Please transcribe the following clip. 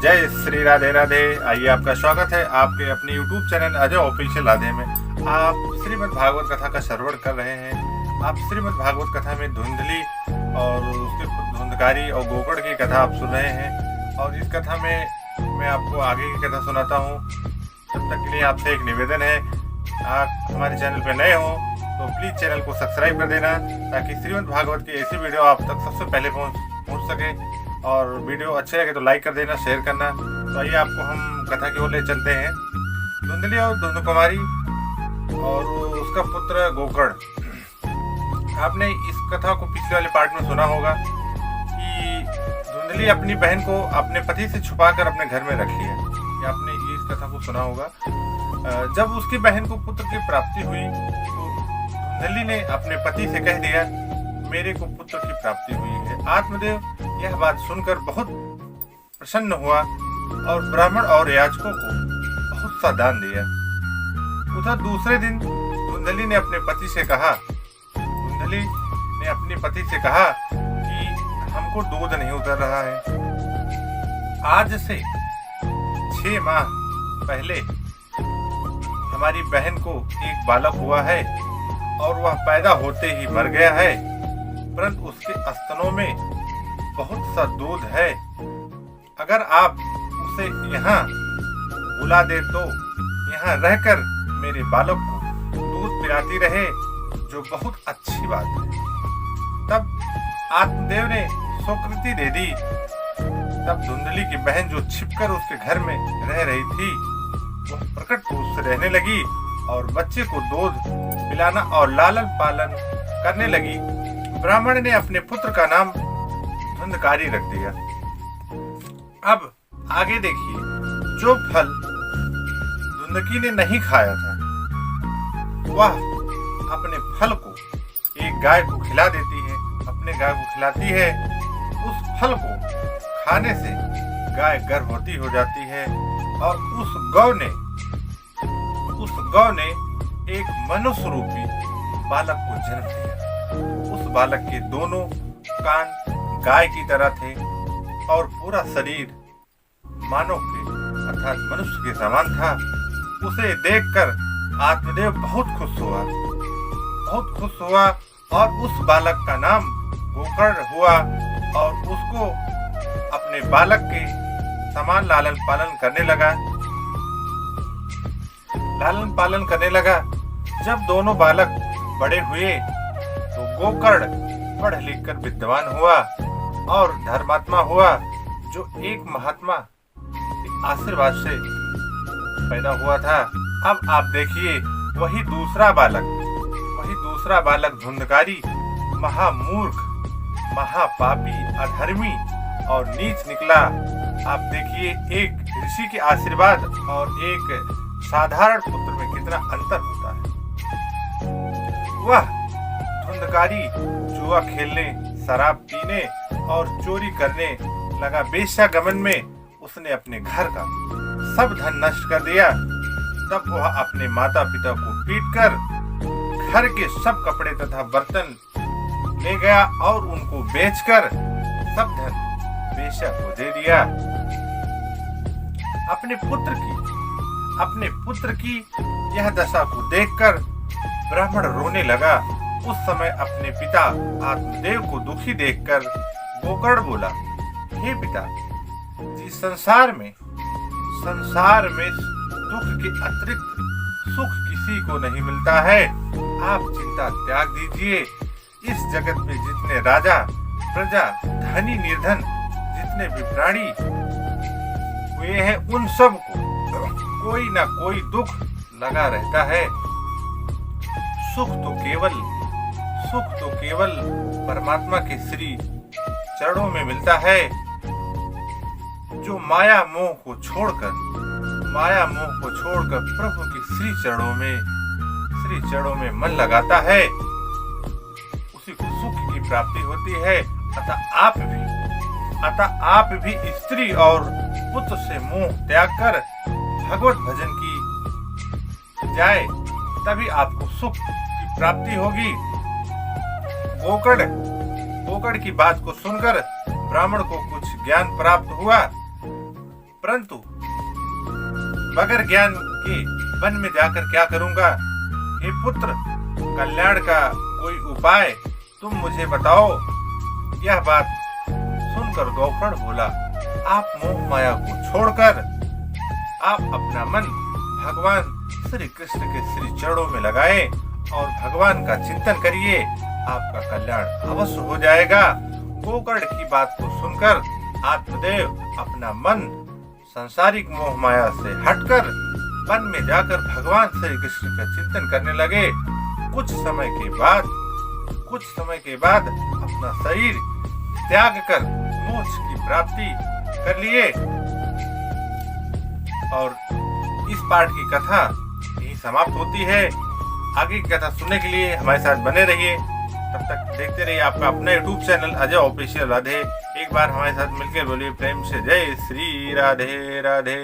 जय श्री राधे राधे। आइए, आपका स्वागत है आपके अपने YouTube channel Ajay official Radhe में। आप श्रीमद् भागवत कथा का श्रवण कर रहे हैं। आप श्रीमद् भागवत कथा में धुंधली और उसके धुंधकारी और गोकर्ण की कथा आप सुन रहे हैं। और इस कथा में मैं आपको आगे की कथा सुनाता हूँ। तब तक के लिए आपसे एक निवेदन है, आप हमारे चैनल पर नए हो तो प्लीज़ चैनल को सब्सक्राइब कर देना, ताकि श्रीमद् भागवत की ऐसी वीडियो आप तक सबसे पहले पहुँच सके। और वीडियो अच्छे लगे तो लाइक कर देना, शेयर करना। तो आइए, आपको हम कथा की ओर ले चलते हैं। धुंधली और धुंधकुमारी और उसका पुत्र गोकर्ण। आपने इस कथा को पिछले वाले पार्ट में सुना होगा कि धुंधली अपनी बहन को अपने पति से छुपाकर अपने घर में रख लिया। ये आपने इस कथा को सुना होगा। जब उसकी बहन को पुत्र की प्राप्ति हुई तो धुंधली ने अपने पति से कह दिया, मेरे को पुत्र की प्राप्ति हुई है। आत्मदेव यह बात सुनकर बहुत प्रसन्न हुआ और ब्राह्मण और याचकों को बहुत सा दान दिया। उधर दूसरे दिन धुंधली ने अपने पति से कहा कि हमको दूध नहीं उतर रहा है। आज से 6 माह पहले हमारी बहन को एक बालक हुआ है और वह पैदा होते ही मर गया है, परंतु उसके स्तनों में बहुत सा दूध है। अगर आप उसे यहाँ बुला दे तो यहाँ रहकर मेरे बालक को दूध पिलाती रहे, जो बहुत अच्छी बात है। तब आत्मदेव ने स्वीकृति दे दी। तब धुंधली की बहन, जो छिपकर उसके घर में रह रही थी, वह प्रकट रूप से रहने लगी और बच्चे को दूध पिलाना और लालन पालन करने लगी। ब्राह्मण ने अपने पुत्र का नाम धुंधकारी रख दिया। अब आगे देखिए, जो फल धुंधकी ने नहीं खाया था, वह अपने फल को एक गाय को खिला देती है। अपने गाय को खिलाती है। उस फल को खाने से गाय गर्भवती हो जाती है और उस गौ ने एक मनुष्य रूपी बालक को जन्म दिया। उस बालक के दोनों कान गाय की तरह थे और पूरा शरीर मानव के अर्थात मनुष्य के समान था। उसे देखकर आत्मदेव बहुत खुश हुआ और उस बालक का नाम गोकर्ण हुआ और उसको अपने बालक के समान लालन पालन करने लगा। जब दोनों बालक बड़े हुए तो गोकर्ण पढ़ लिख कर विद्वान हुआ और धर्मात्मा हुआ, जो एक महात्मा के आशीर्वाद से पैदा हुआ था। अब आप देखिए, वही दूसरा बालक धुंधकारी महामूर्ख, महापापी, अधर्मी और नीच निकला। आप देखिए, एक ऋषि के आशीर्वाद और एक साधारण पुत्र में कितना अंतर होता है। वह धुंधकारी जुआ खेलने, शराब पीने और चोरी करने लगा। वेश्यागमन में उसने अपने घर का सब धन नष्ट कर दिया। तब वह अपने माता पिता को पीटकर घर के सब कपड़े तथा बर्तन ले गया और उनको बेचकर सब धन वेश्या को दे दिया। अपने पुत्र की यह दशा को देखकर ब्राह्मण रोने लगा। उस समय अपने पिता आत्मदेव को दुखी देखकर गोकर्ण बोला, हे पिता जी, संसार में दुख के अतिरिक्त सुख किसी को नहीं मिलता है। आप चिंता त्याग दीजिए। इस जगत में जितने राजा, प्रजा, धनी, निर्धन, जितने भी प्राणी हुए हैं, उन सब को कोई ना कोई दुख लगा रहता है। सुख तो केवल परमात्मा के श्री चरणों में मिलता है। जो माया मोह को छोड़कर प्रभु के श्री चरणों में मन लगाता है, उसी को सुख की प्राप्ति होती है। अतः आप भी स्त्री और पुत्र से मोह त्याग कर भगवत भजन की जाए, तभी आपको सुख की प्राप्ति होगी। गोकर्ण की बात को सुनकर ब्राह्मण को कुछ ज्ञान प्राप्त हुआ, परंतु बगैर ज्ञान के वन में जाकर क्या करूंगा। हे पुत्र, कल्याण का कोई उपाय तुम मुझे बताओ। यह बात सुनकर गौफर्ण बोला, आप मोह माया को छोड़कर आप अपना मन भगवान श्री कृष्ण के श्री चरणों में लगाएं और भगवान का चिंतन करिए, आपका कल्याण अवश्य हो जाएगा। गोकर्ण की बात को सुनकर आत्मदेव अपना मन सांसारिक मोह माया से हटकर वन में जाकर भगवान श्री कृष्ण का चिंतन करने लगे। कुछ समय के बाद अपना शरीर त्याग कर मोक्ष की प्राप्ति कर लिए। और इस पाठ की कथा यही समाप्त होती है। आगे की कथा सुनने के लिए हमारे साथ बने रहिए। तब तक देखते रहिए आपका अपना YouTube channel Ajay official Radhe. एक बार हमारे साथ मिलकर बोलिए प्रेम से, जय श्री राधे राधे।